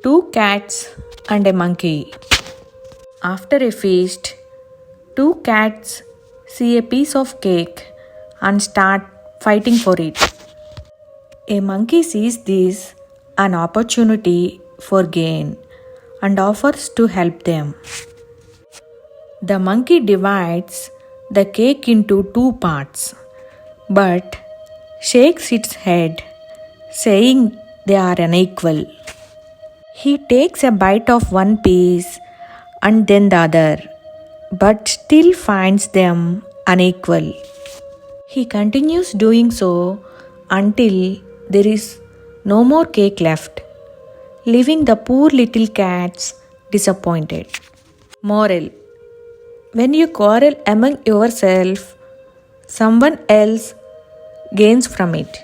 Two cats and a monkey. After a feast, two cats see a piece of cake and start fighting for it. A monkey sees this an opportunity for gain and offers to help them. The monkey divides the cake into two parts, but shakes its head, saying they are unequal. He takes a bite of one piece and then the other, but still finds them unequal. He continues doing so until there is no more cake left, leaving the poor little cats disappointed. Moral: when you quarrel among yourself, someone else gains from it.